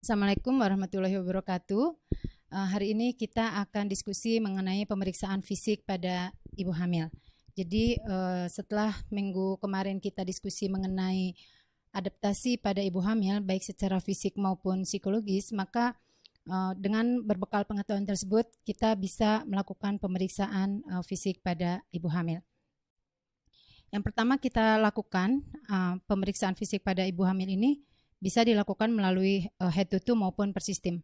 Assalamualaikum warahmatullahi wabarakatuh. Hari ini kita akan diskusi mengenai pemeriksaan fisik pada ibu hamil. Jadi setelah minggu kemarin kita diskusi mengenai adaptasi pada ibu hamil baik secara fisik maupun psikologis, maka dengan berbekal pengetahuan tersebut kita bisa melakukan pemeriksaan fisik pada ibu hamil. Yang pertama kita lakukan pemeriksaan fisik pada ibu hamil ini bisa dilakukan melalui head to toe maupun per sistem.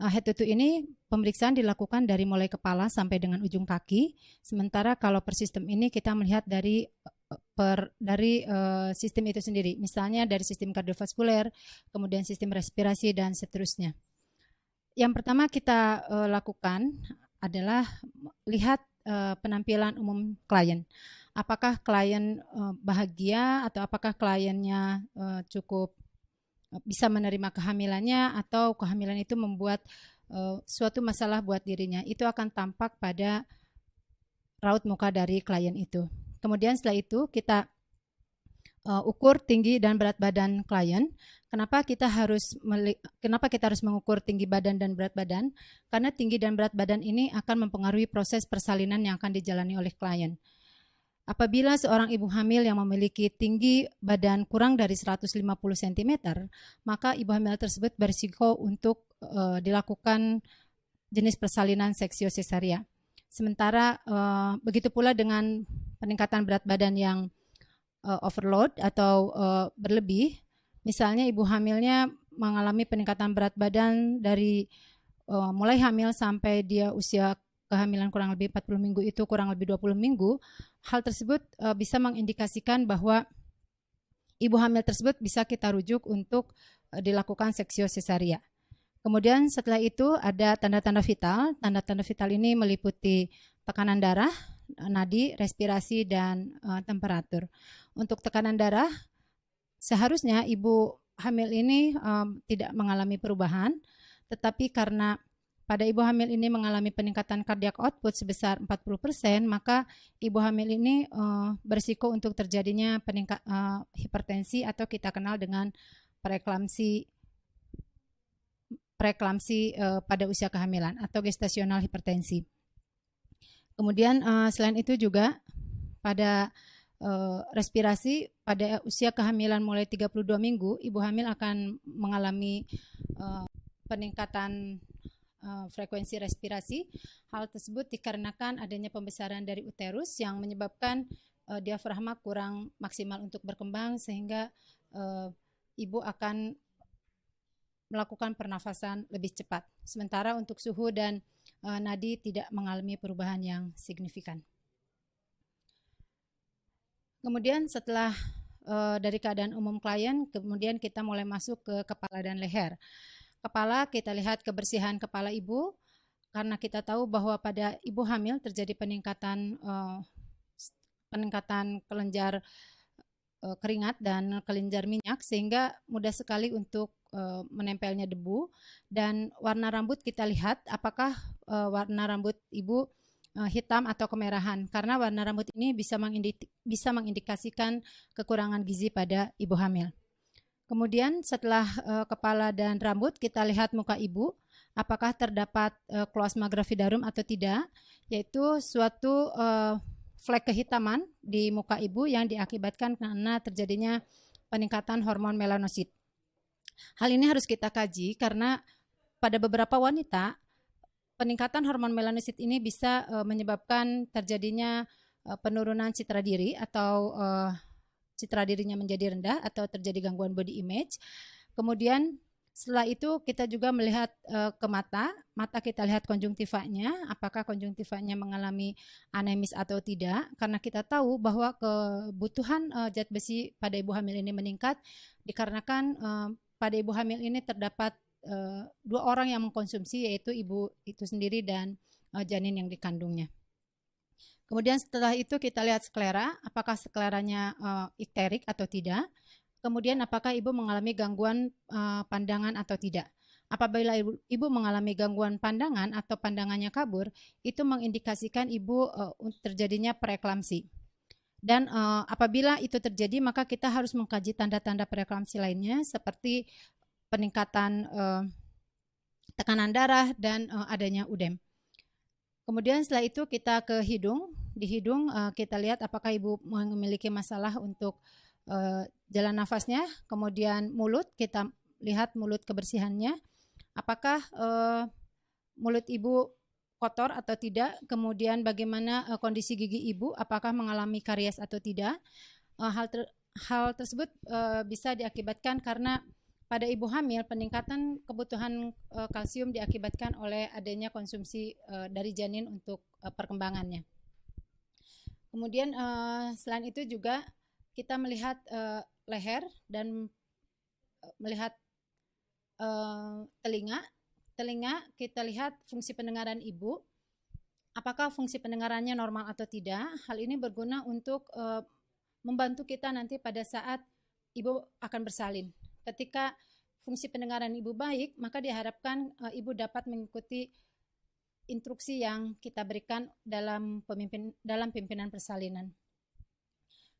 Head to toe ini pemeriksaan dilakukan dari mulai kepala sampai dengan ujung kaki. Sementara kalau per sistem ini kita melihat dari sistem itu sendiri. Misalnya dari sistem kardiovaskuler, kemudian sistem respirasi dan seterusnya. Yang pertama kita lakukan adalah lihat penampilan umum klien. Apakah klien bahagia atau apakah kliennya cukup bisa menerima kehamilannya atau kehamilan itu membuat suatu masalah buat dirinya. Itu akan tampak pada raut muka dari klien itu. Kemudian setelah itu kita ukur tinggi dan berat badan klien. Kenapa kita harus mengukur tinggi badan dan berat badan? Karena tinggi dan berat badan ini akan mempengaruhi proses persalinan yang akan dijalani oleh klien. Apabila seorang ibu hamil yang memiliki tinggi badan kurang dari 150 cm, maka ibu hamil tersebut berisiko untuk dilakukan jenis persalinan seksio sesaria. Sementara begitu pula dengan peningkatan berat badan yang overload atau berlebih, misalnya ibu hamilnya mengalami peningkatan berat badan dari mulai hamil sampai dia usia kehamilan kurang lebih 40 minggu itu kurang lebih 20 minggu, hal tersebut bisa mengindikasikan bahwa ibu hamil tersebut bisa kita rujuk untuk dilakukan seksio sesaria. Kemudian setelah itu ada tanda-tanda vital. Tanda-tanda vital ini meliputi tekanan darah, nadi, respirasi, dan temperatur. Untuk tekanan darah, seharusnya ibu hamil ini tidak mengalami perubahan, tetapi karena pada ibu hamil ini mengalami peningkatan cardiac output sebesar 40%, maka ibu hamil ini berisiko untuk terjadinya hipertensi atau kita kenal dengan preeklamsi pada usia kehamilan atau gestasional hipertensi. Kemudian selain itu juga pada respirasi pada usia kehamilan mulai 32 minggu, ibu hamil akan mengalami peningkatan frekuensi respirasi. Hal tersebut dikarenakan adanya pembesaran dari uterus yang menyebabkan diafragma kurang maksimal untuk berkembang sehingga ibu akan melakukan pernafasan lebih cepat. Sementara untuk suhu dan nadi tidak mengalami perubahan yang signifikan. Kemudian setelah dari keadaan umum klien, kemudian kita mulai masuk ke kepala dan leher. Kepala, kita lihat kebersihan kepala ibu, karena kita tahu bahwa pada ibu hamil terjadi peningkatan kelenjar keringat dan kelenjar minyak, sehingga mudah sekali untuk menempelnya debu. Dan warna rambut kita lihat apakah warna rambut ibu hitam atau kemerahan, karena warna rambut ini bisa mengindikasikan kekurangan gizi pada ibu hamil. Kemudian setelah kepala dan rambut, kita lihat muka ibu, apakah terdapat kloasma gravidarum atau tidak, yaitu suatu flek kehitaman di muka ibu yang diakibatkan karena terjadinya peningkatan hormon melanosit. Hal ini harus kita kaji karena pada beberapa wanita, peningkatan hormon melanosit ini bisa menyebabkan terjadinya penurunan citra diri atau citra dirinya menjadi rendah atau terjadi gangguan body image. Kemudian setelah itu kita juga melihat ke mata kita lihat konjungtivanya, apakah konjungtivanya mengalami anemis atau tidak, karena kita tahu bahwa kebutuhan zat besi pada ibu hamil ini meningkat dikarenakan pada ibu hamil ini terdapat 2 orang yang mengkonsumsi, yaitu ibu itu sendiri dan janin yang dikandungnya. Kemudian setelah itu kita lihat sklera, apakah skleranya ikterik atau tidak. Kemudian apakah ibu mengalami gangguan pandangan atau tidak. Apabila ibu mengalami gangguan pandangan atau pandangannya kabur, itu mengindikasikan ibu terjadinya preeklamsi. Dan apabila itu terjadi, maka kita harus mengkaji tanda-tanda preeklamsi lainnya seperti peningkatan tekanan darah dan adanya udem. Kemudian setelah itu kita ke hidung. Di hidung kita lihat apakah ibu memiliki masalah untuk jalan nafasnya. Kemudian mulut, kita lihat mulut kebersihannya. Apakah mulut ibu kotor atau tidak. Kemudian bagaimana kondisi gigi ibu, apakah mengalami karies atau tidak. Hal tersebut bisa diakibatkan karena pada ibu hamil peningkatan kebutuhan kalsium diakibatkan oleh adanya konsumsi dari janin untuk perkembangannya. Kemudian selain itu juga kita melihat leher dan melihat telinga. Telinga kita lihat fungsi pendengaran ibu. Apakah fungsi pendengarannya normal atau tidak? Hal ini berguna untuk membantu kita nanti pada saat ibu akan bersalin. Ketika fungsi pendengaran ibu baik, maka diharapkan ibu dapat mengikuti instruksi yang kita berikan dalam pimpinan persalinan.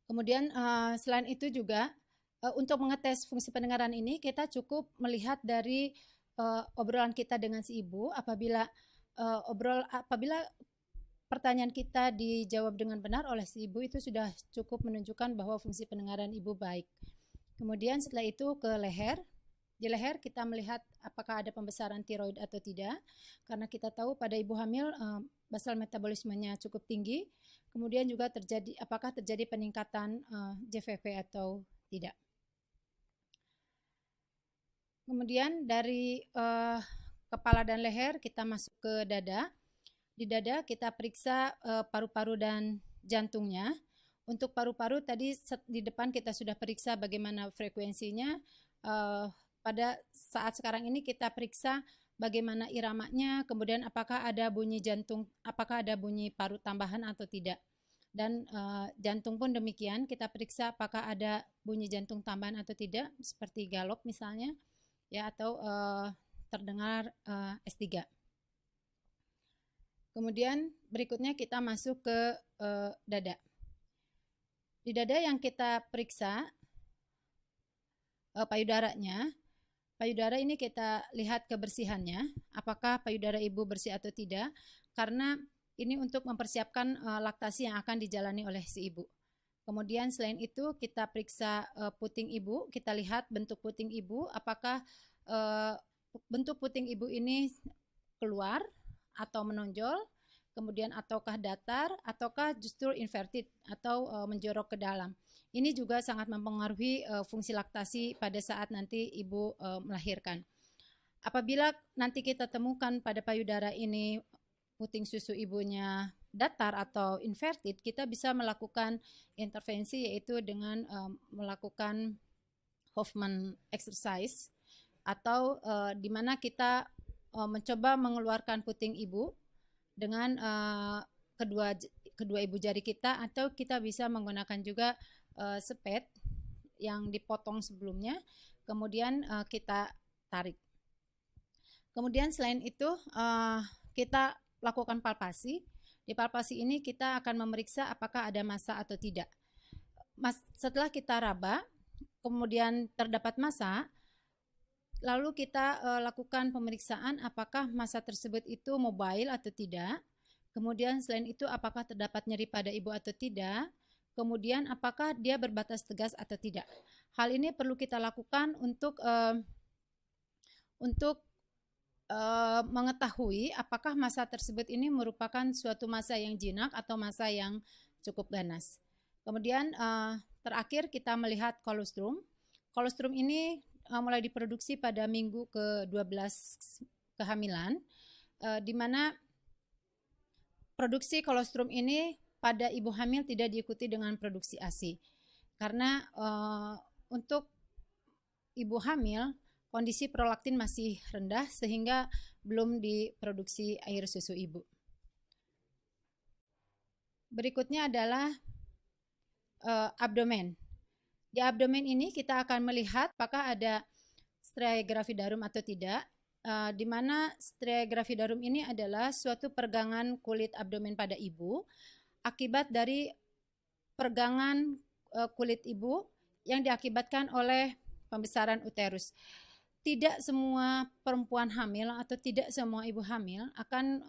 Kemudian selain itu juga untuk mengetes fungsi pendengaran ini kita cukup melihat dari obrolan kita dengan si ibu. Apabila pertanyaan kita dijawab dengan benar oleh si ibu, itu sudah cukup menunjukkan bahwa fungsi pendengaran ibu baik. Kemudian setelah itu ke leher. Di leher kita melihat apakah ada pembesaran tiroid atau tidak. Karena kita tahu pada ibu hamil basal metabolismenya cukup tinggi. Kemudian juga apakah terjadi peningkatan JVP atau tidak. Kemudian dari kepala dan leher kita masuk ke dada. Di dada kita periksa paru-paru dan jantungnya. Untuk paru-paru tadi di depan kita sudah periksa bagaimana frekuensinya. Pada saat sekarang ini kita periksa bagaimana iramanya, kemudian apakah ada bunyi jantung, apakah ada bunyi paru tambahan atau tidak. Dan jantung pun demikian, kita periksa apakah ada bunyi jantung tambahan atau tidak, seperti galop misalnya, ya, atau terdengar S3. Kemudian berikutnya kita masuk ke dada. Di dada yang kita periksa payudaranya. Payudara ini kita lihat kebersihannya, apakah payudara ibu bersih atau tidak, karena ini untuk mempersiapkan laktasi yang akan dijalani oleh si ibu. Kemudian selain itu kita periksa puting ibu, kita lihat bentuk puting ibu, apakah bentuk puting ibu ini keluar atau menonjol, kemudian ataukah datar, ataukah justru inverted atau menjorok ke dalam. Ini juga sangat mempengaruhi fungsi laktasi pada saat nanti ibu melahirkan. Apabila nanti kita temukan pada payudara ini puting susu ibunya datar atau inverted, kita bisa melakukan intervensi yaitu dengan melakukan Hoffman exercise atau di mana kita mencoba mengeluarkan puting ibu dengan kedua ibu jari kita, atau kita bisa menggunakan juga sepet yang dipotong sebelumnya, kemudian kita tarik. Kemudian selain itu kita lakukan palpasi. Di palpasi ini kita akan memeriksa apakah ada massa atau tidak. Setelah kita raba, kemudian terdapat massa, lalu kita lakukan pemeriksaan apakah massa tersebut itu mobile atau tidak. Kemudian selain itu apakah terdapat nyeri pada ibu atau tidak. Kemudian apakah dia berbatas tegas atau tidak. Hal ini perlu kita lakukan untuk mengetahui apakah massa tersebut ini merupakan suatu massa yang jinak atau massa yang cukup ganas. Kemudian terakhir kita melihat kolostrum. Kolostrum ini mulai diproduksi pada minggu ke-12 kehamilan, di mana produksi kolostrum ini pada ibu hamil tidak diikuti dengan produksi ASI. Karena untuk ibu hamil, kondisi prolaktin masih rendah sehingga belum diproduksi air susu ibu. Berikutnya adalah abdomen. Di abdomen ini kita akan melihat apakah ada striae gravidarum atau tidak, di mana striae gravidarum ini adalah suatu pergangan kulit abdomen pada ibu akibat dari pergangan kulit ibu yang diakibatkan oleh pembesaran uterus. tidak semua perempuan hamil atau tidak semua ibu hamil akan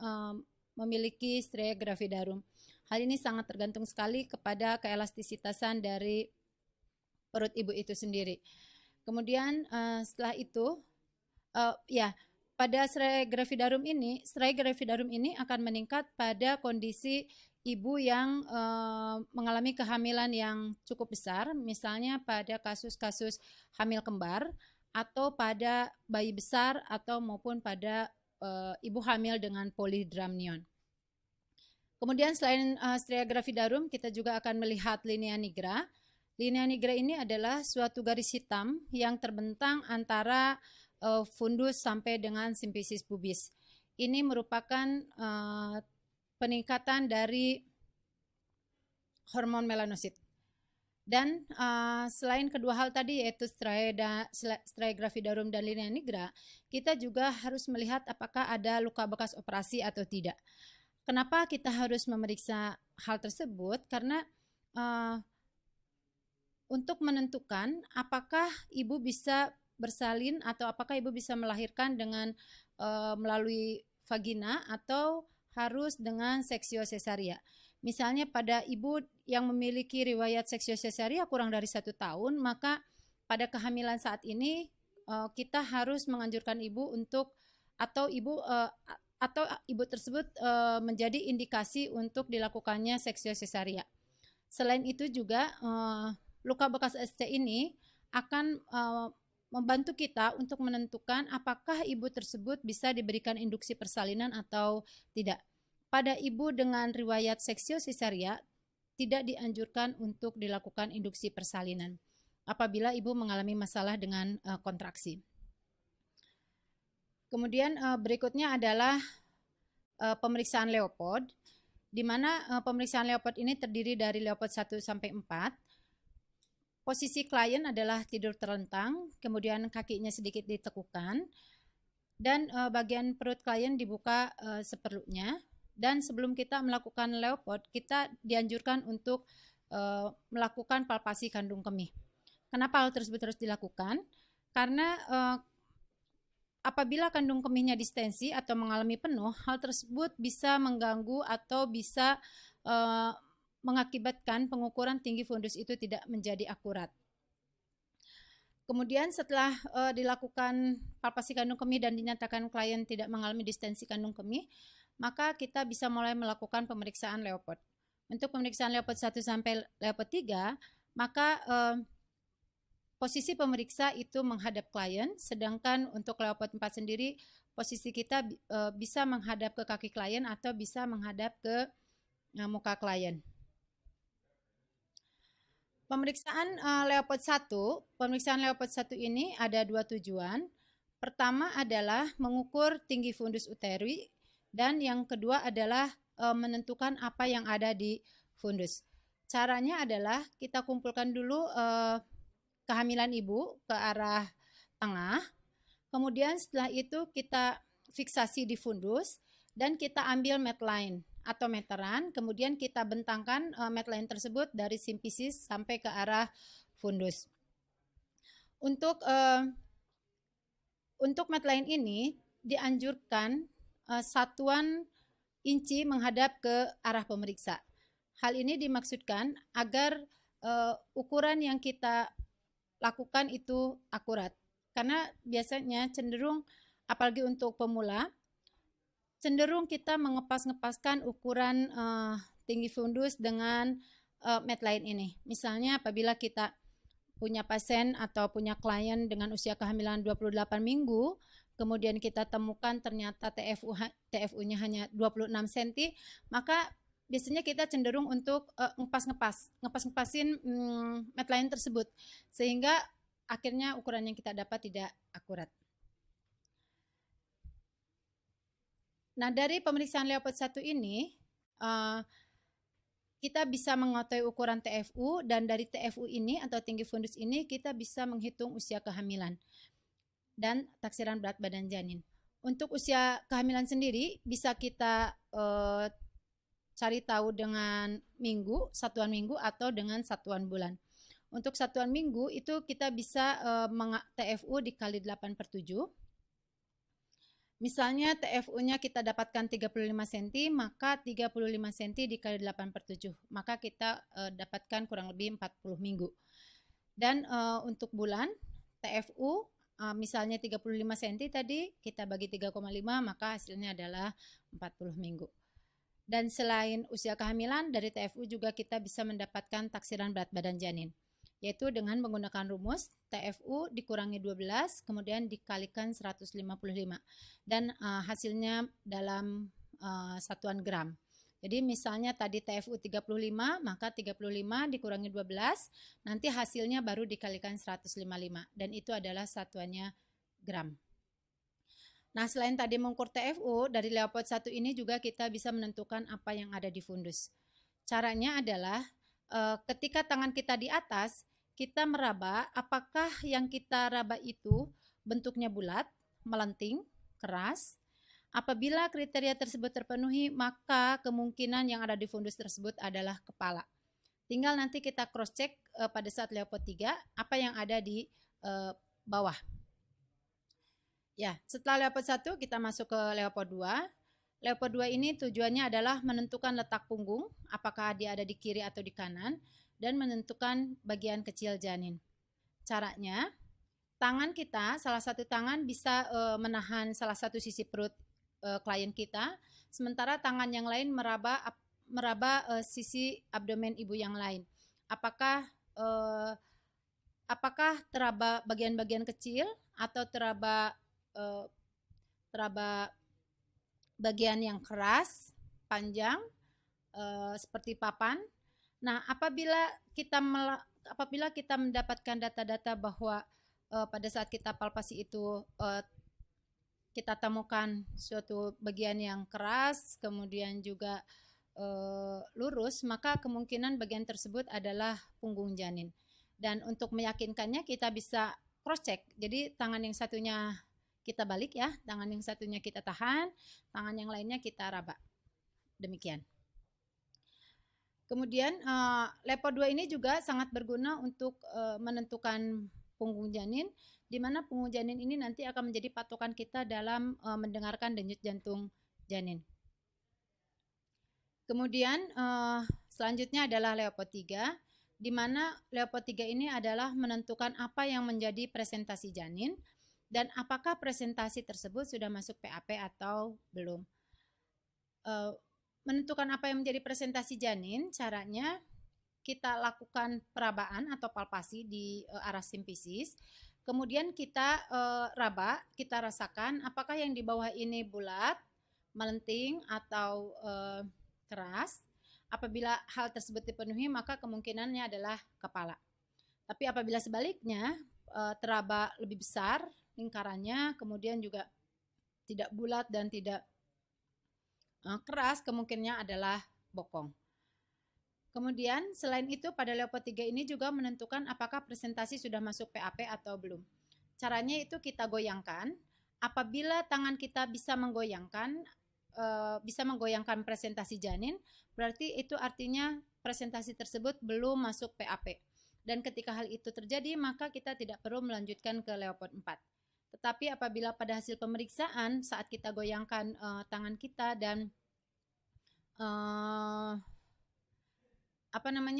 memiliki striae gravidarum. Hal ini sangat tergantung sekali kepada keelastisitasan dari perut ibu itu sendiri. Kemudian setelah itu, pada striae gravidarum ini akan meningkat pada kondisi ibu yang mengalami kehamilan yang cukup besar, misalnya pada kasus-kasus hamil kembar, atau pada bayi besar, atau maupun pada ibu hamil dengan polydramnion. Kemudian selain striae gravidarum, kita juga akan melihat linea nigra. Linea nigra ini adalah suatu garis hitam yang terbentang antara fundus sampai dengan simfisis pubis. Ini merupakan peningkatan dari hormon melanosit. Dan selain kedua hal tadi, yaitu striae gravidarum dan linea nigra, kita juga harus melihat apakah ada luka bekas operasi atau tidak. Kenapa kita harus memeriksa hal tersebut? Karena untuk menentukan apakah ibu bisa bersalin atau apakah ibu bisa melahirkan dengan melalui vagina atau harus dengan seksio sesaria. Misalnya pada ibu yang memiliki riwayat seksio sesaria kurang dari 1 tahun, maka pada kehamilan saat ini kita harus menganjurkan ibu untuk atau ibu tersebut menjadi indikasi untuk dilakukannya seksio sesaria. Selain itu juga luka bekas SC ini akan membantu kita untuk menentukan apakah ibu tersebut bisa diberikan induksi persalinan atau tidak. Pada ibu dengan riwayat seksio sesaria tidak dianjurkan untuk dilakukan induksi persalinan apabila ibu mengalami masalah dengan kontraksi. Kemudian berikutnya adalah pemeriksaan Leopold, di mana pemeriksaan Leopold ini terdiri dari Leopold 1 sampai 4. Posisi klien adalah tidur terlentang, kemudian kakinya sedikit ditekukan, dan bagian perut klien dibuka seperlunya. Dan sebelum kita melakukan Leopold, kita dianjurkan untuk melakukan palpasi kandung kemih. Kenapa hal tersebut harus dilakukan? Karena apabila kandung kemihnya distensi atau mengalami penuh, hal tersebut bisa mengganggu atau bisa mengakibatkan pengukuran tinggi fundus itu tidak menjadi akurat. Kemudian setelah dilakukan palpasi kandung kemih dan dinyatakan klien tidak mengalami distensi kandung kemih, maka kita bisa mulai melakukan pemeriksaan Leopold. Untuk pemeriksaan Leopold 1 sampai Leopold 3, maka posisi pemeriksa itu menghadap klien, sedangkan untuk Leopold 4 sendiri posisi kita bisa menghadap ke kaki klien atau bisa menghadap ke muka klien. Pemeriksaan Leopold 1 ini ada 2 tujuan. Pertama adalah mengukur tinggi fundus uteri, dan yang kedua adalah menentukan apa yang ada di fundus. Caranya adalah kita kumpulkan dulu kehamilan ibu ke arah tengah, kemudian setelah itu kita fiksasi di fundus dan kita ambil medline atau meteran, kemudian kita bentangkan medline tersebut dari simfisis sampai ke arah fundus. Untuk medline ini dianjurkan satuan inci menghadap ke arah pemeriksa. Hal ini dimaksudkan agar ukuran yang kita lakukan itu akurat. Karena biasanya cenderung, apalagi untuk pemula, cenderung kita mengepas-ngepaskan ukuran tinggi fundus dengan medline ini. Misalnya apabila kita punya pasien atau punya klien dengan usia kehamilan 28 minggu, kemudian kita temukan ternyata TFU-nya hanya 26 cm, maka biasanya kita cenderung untuk ngepas-ngepasin medline tersebut, sehingga akhirnya ukuran yang kita dapat tidak akurat. Nah, dari pemeriksaan Leopold 1 ini, kita bisa mengetahui ukuran TFU, dan dari TFU ini atau tinggi fundus ini kita bisa menghitung usia kehamilan dan taksiran berat badan janin. Untuk usia kehamilan sendiri bisa kita cari tahu dengan minggu, satuan minggu, atau dengan satuan bulan. Untuk satuan minggu itu kita bisa TFU dikali 8/7. Misalnya TFU-nya kita dapatkan 35 cm, maka 35 cm dikali 8/7. Maka kita dapatkan kurang lebih 40 minggu. Dan untuk bulan, TFU misalnya 35 cm tadi, kita bagi 3,5, maka hasilnya adalah 40 minggu. Dan selain usia kehamilan, dari TFU juga kita bisa mendapatkan taksiran berat badan janin, yaitu dengan menggunakan rumus TFU dikurangi 12 kemudian dikalikan 155 dan hasilnya dalam satuan gram. Jadi misalnya tadi TFU 35, maka 35 dikurangi 12 nanti hasilnya baru dikalikan 155 dan itu adalah satuannya gram. Nah, selain tadi mengukur TFU, dari Leopold 1 ini juga kita bisa menentukan apa yang ada di fundus. Caranya adalah ketika tangan kita di atas, kita meraba apakah yang kita raba itu bentuknya bulat, melenting, keras. Apabila kriteria tersebut terpenuhi, maka kemungkinan yang ada di fundus tersebut adalah kepala. Tinggal nanti kita cross check pada saat Leopold 3 apa yang ada di bawah. Ya, setelah Leopold 1 kita masuk ke Leopold 2. Leopold 2 ini tujuannya adalah menentukan letak punggung, apakah dia ada di kiri atau di kanan, dan menentukan bagian kecil janin. Caranya, tangan kita, salah satu tangan bisa menahan salah satu sisi perut klien kita, sementara tangan yang lain meraba sisi abdomen ibu yang lain. Apakah teraba bagian-bagian kecil atau teraba bagian yang keras, panjang, seperti papan. Nah, apabila kita mendapatkan data-data bahwa pada saat kita palpasi itu kita temukan suatu bagian yang keras, kemudian juga lurus, maka kemungkinan bagian tersebut adalah punggung janin. Dan untuk meyakinkannya kita bisa cross check. Jadi tangan yang satunya kita balik ya, tangan yang satunya kita tahan, tangan yang lainnya kita raba. Demikian. Kemudian Leopold 2 ini juga sangat berguna untuk menentukan punggung janin, di mana punggung janin ini nanti akan menjadi patokan kita dalam mendengarkan denyut jantung janin. Kemudian selanjutnya adalah Leopold 3, di mana Leopold 3 ini adalah menentukan apa yang menjadi presentasi janin dan apakah presentasi tersebut sudah masuk PAP atau belum. Menentukan apa yang menjadi presentasi janin, caranya kita lakukan perabaan atau palpasi di arah simfisis, kemudian kita raba, kita rasakan apakah yang di bawah ini bulat, melenting atau keras. Apabila hal tersebut dipenuhi, maka kemungkinannya adalah kepala. Tapi apabila sebaliknya teraba lebih besar lingkarannya, kemudian juga tidak bulat dan tidak keras, kemungkinannya adalah bokong. Kemudian selain itu pada Leopold 3 ini juga menentukan apakah presentasi sudah masuk PAP atau belum. Caranya itu kita goyangkan. Apabila tangan kita bisa menggoyangkan presentasi janin, berarti itu artinya presentasi tersebut belum masuk PAP. Dan ketika hal itu terjadi, maka kita tidak perlu melanjutkan ke Leopold 4. Tetapi apabila pada hasil pemeriksaan saat kita goyangkan tangan kita dan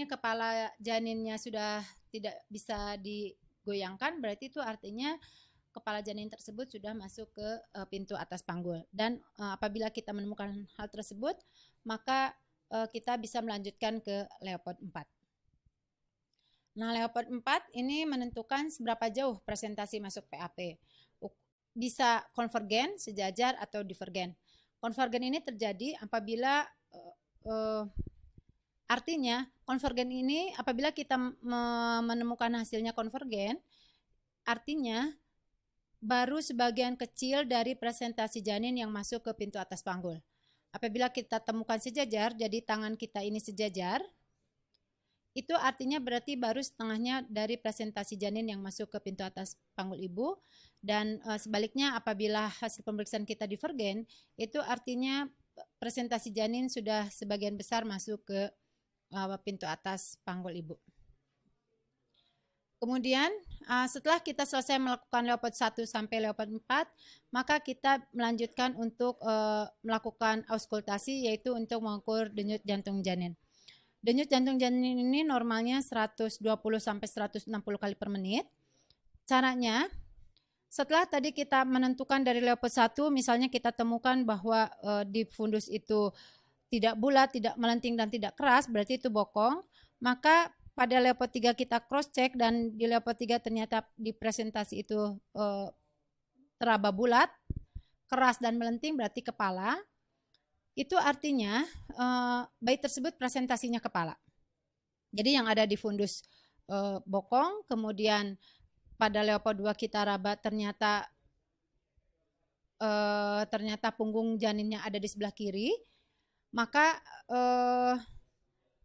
kepala janinnya sudah tidak bisa digoyangkan, berarti itu artinya kepala janin tersebut sudah masuk ke pintu atas panggul. Dan apabila kita menemukan hal tersebut, maka kita bisa melanjutkan ke Leopold 4. Nah, Leopold 4 ini menentukan seberapa jauh presentasi masuk PAP. Bisa konvergen, sejajar, atau divergen. Konvergen ini terjadi apabila artinya konvergen ini apabila kita menemukan hasilnya konvergen, artinya baru sebagian kecil dari presentasi janin yang masuk ke pintu atas panggul. Apabila kita temukan sejajar, jadi tangan kita ini sejajar, itu artinya berarti baru setengahnya dari presentasi janin yang masuk ke pintu atas panggul ibu. Dan sebaliknya apabila hasil pemeriksaan kita divergen, itu artinya presentasi janin sudah sebagian besar masuk ke pintu atas panggul ibu. Kemudian setelah kita selesai melakukan leopard 1 sampai leopard 4, maka kita melanjutkan untuk melakukan auskultasi, yaitu untuk mengukur denyut jantung janin. Denyut jantung janin ini normalnya 120 sampai 160 kali per menit. Caranya, setelah tadi kita menentukan dari leopard 1, misalnya kita temukan bahwa di fundus itu tidak bulat, tidak melenting dan tidak keras, berarti itu bokong, maka pada leopard 3 kita cross check dan di leopard 3 ternyata di presentasi itu teraba bulat, keras dan melenting, berarti kepala. Itu artinya bayi tersebut presentasinya kepala. Jadi yang ada di fundus bokong, kemudian pada leopard 2 kita raba ternyata punggung janinnya ada di sebelah kiri, maka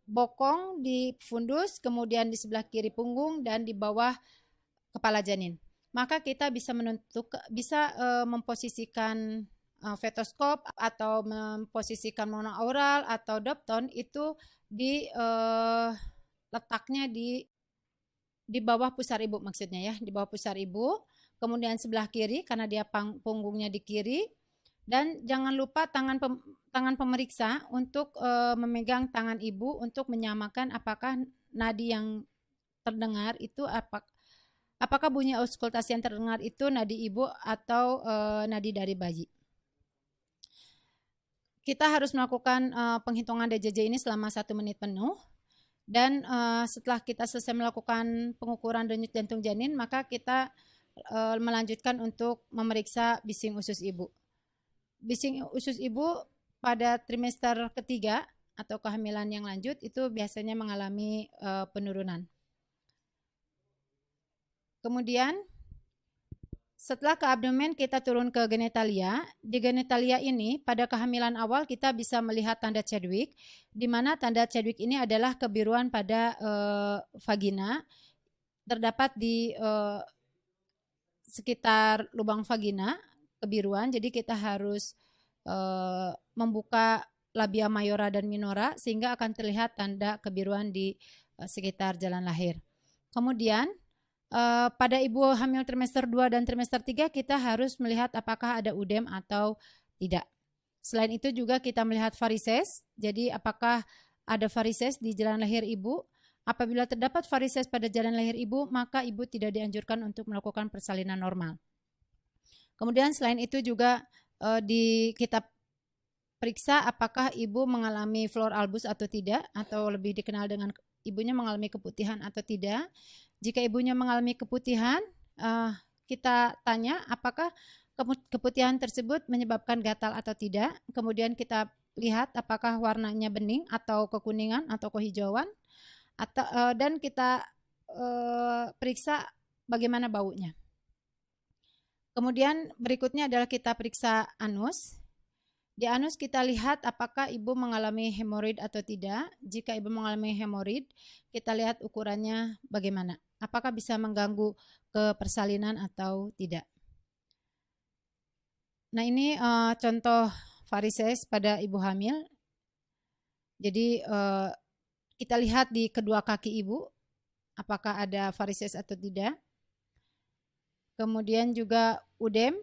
bokong di fundus, kemudian di sebelah kiri punggung dan di bawah kepala janin. Maka kita bisa memposisikan fetoskop atau memposisikan monoaural atau Dopton itu di letaknya di bawah pusar ibu, maksudnya ya, di bawah pusar ibu. Kemudian sebelah kiri karena dia punggungnya di kiri. Dan jangan lupa tangan pemeriksa untuk memegang tangan ibu untuk menyamakan apakah nadi yang terdengar itu apakah bunyi auskultasi yang terdengar itu nadi ibu atau nadi dari bayi. Kita harus melakukan penghitungan DJJ ini selama 1 menit penuh. Dan setelah kita selesai melakukan pengukuran denyut jantung janin, maka kita melanjutkan untuk memeriksa bising usus ibu. Bising usus ibu pada trimester ketiga atau kehamilan yang lanjut itu biasanya mengalami penurunan. Kemudian setelah ke abdomen kita turun ke genitalia. Di genitalia ini pada kehamilan awal kita bisa melihat tanda Chadwick, di mana tanda Chadwick ini adalah kebiruan pada vagina, terdapat di sekitar lubang vagina, kebiruan. Jadi kita harus membuka labia mayora dan minora sehingga akan terlihat tanda kebiruan di sekitar jalan lahir. Kemudian pada ibu hamil trimester 2 dan trimester 3 kita harus melihat apakah ada udem atau tidak. Selain itu juga kita melihat varises, jadi apakah ada varises di jalan lahir ibu. Apabila terdapat varises pada jalan lahir ibu, maka ibu tidak dianjurkan untuk melakukan persalinan normal. Kemudian selain itu juga kita periksa apakah ibu mengalami flor albus atau tidak, atau lebih dikenal dengan ibunya mengalami keputihan atau tidak. Jika ibunya mengalami keputihan, kita tanya apakah keputihan tersebut menyebabkan gatal atau tidak. Kemudian kita lihat apakah warnanya bening atau kekuningan atau kehijauan, dan kita periksa bagaimana baunya. Kemudian berikutnya adalah kita periksa anus. Di anus kita lihat apakah ibu mengalami hemoroid atau tidak. Jika ibu mengalami hemoroid, kita lihat ukurannya bagaimana. Apakah bisa mengganggu ke persalinan atau tidak. Nah ini contoh varises pada ibu hamil. Jadi kita lihat di kedua kaki ibu, apakah ada varises atau tidak. Kemudian juga udem,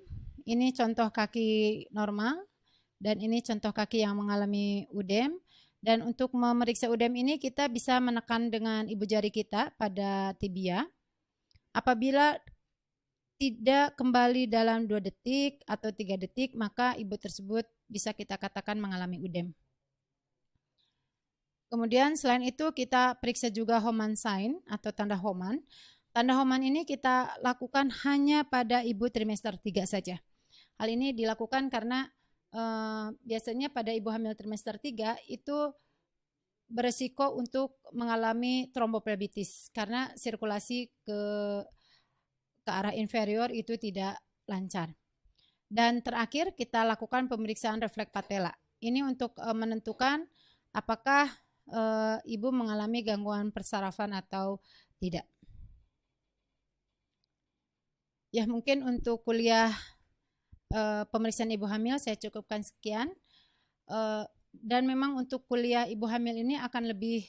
ini contoh kaki normal, dan ini contoh kaki yang mengalami udem. Dan untuk memeriksa udem ini kita bisa menekan dengan ibu jari kita pada tibia. Apabila tidak kembali dalam 2 detik atau 3 detik, maka ibu tersebut bisa kita katakan mengalami udem. Kemudian selain itu kita periksa juga Homan sign atau tanda Homan. Tanda Homan ini kita lakukan hanya pada ibu trimester 3 saja. Hal ini dilakukan karena biasanya pada ibu hamil trimester 3 itu beresiko untuk mengalami tromboplebitis karena sirkulasi ke arah inferior itu tidak lancar. Dan terakhir kita lakukan pemeriksaan refleks patella. Ini untuk menentukan apakah ibu mengalami gangguan persarafan atau tidak. Ya mungkin untuk kuliah pemeriksaan ibu hamil saya cukupkan sekian. Dan memang untuk kuliah ibu hamil ini akan lebih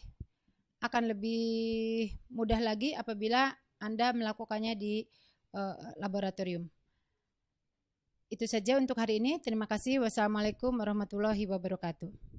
mudah lagi apabila Anda melakukannya di laboratorium. Itu saja untuk hari ini. Terima kasih. Wassalamualaikum warahmatullahi wabarakatuh.